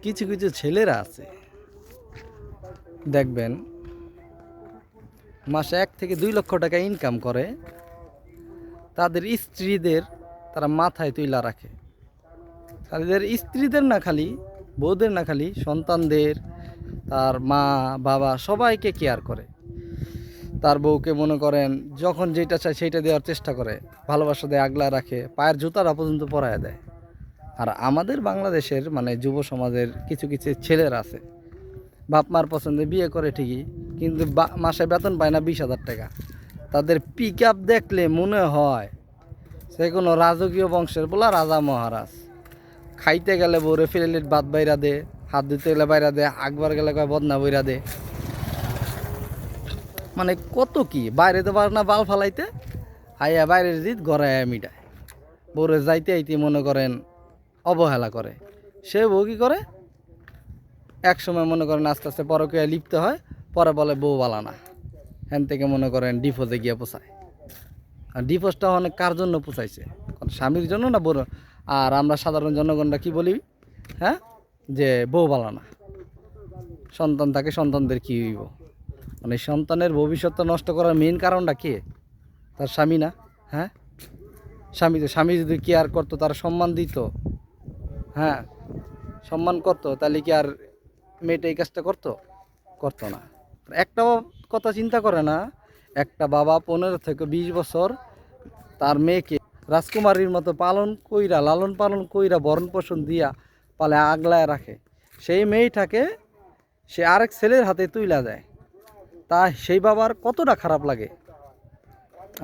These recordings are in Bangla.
কিছু কিছু ছেলেরা আছে দেখবেন মাসে 1 থেকে 2 লক্ষ টাকা ইনকাম করে, তাদের স্ত্রীদের তারা মাথায় তুইলা রাখে। তাদের স্ত্রীদের না খালি, বউদের না খালি, সন্তানদের, তার মা বাবা সবাইকে কেয়ার করে। তার বউকে মনে করেন যখন যেটা চায় সেইটা দেওয়ার চেষ্টা করে, ভালোবাসা দেয়, আগলা রাখে, পায়ের জুতাটা পর্যন্ত পরায় দেয়। আর আমাদের বাংলাদেশের মানে যুব সমাজের কিছু কিছু ছেলেরা আছে, বাপ মার পছন্দে বিয়ে করে ঠিকই, কিন্তু মাসে বেতন পায় না 20,000 টাকা। তাদের পিক আপ দেখলে মনে হয় সে কোনো রাজকীয় বংশের বলা রাজা মহারাজ। খাইতে গেলে বউরে ফিরেলিট ভাত বাইরা দে, হাত ধুতে গেলে বাইরা দে, আকবার গেলে কয় বদনা বইরা দে। মানে কত কি বাইরে তো পারে না বাল ফালাইতে, আইয়া বাইরের জিত গড়ায় মিটায়। বউরে যাইতে আইতে মনে করেন অবহেলা করে। সে বউ কী করে, এক সময় মনে করেন আস্তে আস্তে পরকীয়ায় লিপ্ত হয়, পরে বলে বউ বালা না, হ্যান থেকে মনে করেন ডিভোর্সে গিয়ে পোষায়। আর ডিভোর্সটা অনেক কার জন্য পোষাইছে, স্বামীর জন্য না বড়। আর আমরা সাধারণ জনগণরা কি বলি, হ্যাঁ, যে বউ বালা না, সন্তান থাকে, সন্তানদের কী হইব। মানে সন্তানের ভবিষ্যৎটা নষ্ট করার মেইন কারণটা কে, তার স্বামী না? হ্যাঁ, স্বামী যদি কেয়ার করতো, তার সম্মান দিত, হ্যাঁ, সম্মান করতো, তাহলে কি আর মেয়েটা এই কাজটা করতো? করতো না। একটাও কথা চিন্তা করে না, একটা বাবা 15 থেকে 20 বছর তার মেয়েকে রাজকুমারীর মতো পালন কইরা, লালন পালন কইরা, ভরণ পোষণ দিয়া পালে আগলায় রাখে। সেই মেয়েটাকে সে আরেক ছেলের হাতে তুইলা দেয়, তা সেই বাবার কতটা খারাপ লাগে।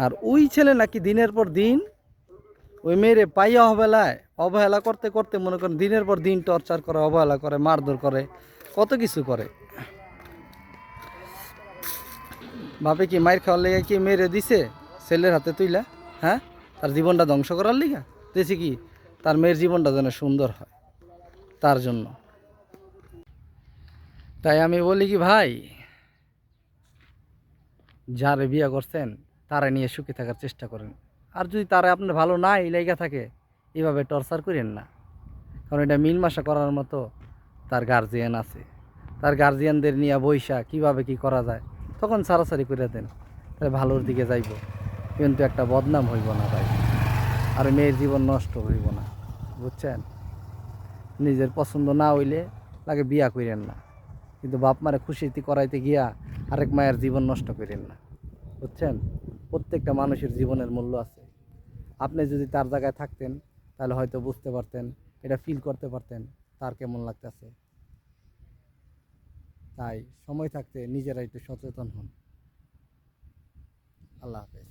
আর ওই ছেলে নাকি দিনের পর দিন ওই মেয়েরে পাইয়া অবহেলা করতে করতে মনে করেন দিনের পর দিন টর্চার করে, অবহেলা করে, মারধর করে, কত কিছু করে। বাপে কি মায়ের খাওয়ার লেগে কি মেরে দিছে ছেলের হাতে তুইলা? হ্যাঁ, তার জীবনটা ধ্বংস করার লিগা দিয়েছে কি, তার মেয়ের জীবনটা যেন সুন্দর হয় তার জন্য। তাই আমি বলি কি ভাই, যারে বিয়ে করছেন তারা নিয়ে সুখী থাকার চেষ্টা করেন। আর যদি তারা আপনার ভালো নাই লেগে থাকে, এভাবে টর্চার করেন না। কারণ এটা মিলমাশা করার মতো তার গার্জিয়ান আছে, তার গার্জিয়ানদের নিয়ে বৈশা কীভাবে কি করা যায় তখন সারাসারি করে দেন, তাহলে ভালোর দিকে যাইব, কিন্তু একটা বদনাম হইব না ভাই, আর মেয়ের জীবন নষ্ট হইব না, বুঝছেন? নিজের পছন্দ না হইলে লাগে বিয়া করেন না, কিন্তু বাপ মারে খুশিতে করাইতে গিয়া আরেক মায়ের জীবন নষ্ট করেন না, বুঝছেন? প্রত্যেকটা মানুষের জীবনের মূল্য আছে। আপনি যদি তার জায়গায় থাকতেন তাহলে হয়তো বুঝতে পারতেন, এটা ফিল করতে পারতেন তার কেমন লাগতেছে। তাই সময় থাকতে নিজেরা একটু সচেতন হন। আল্লাহ হাফেজ।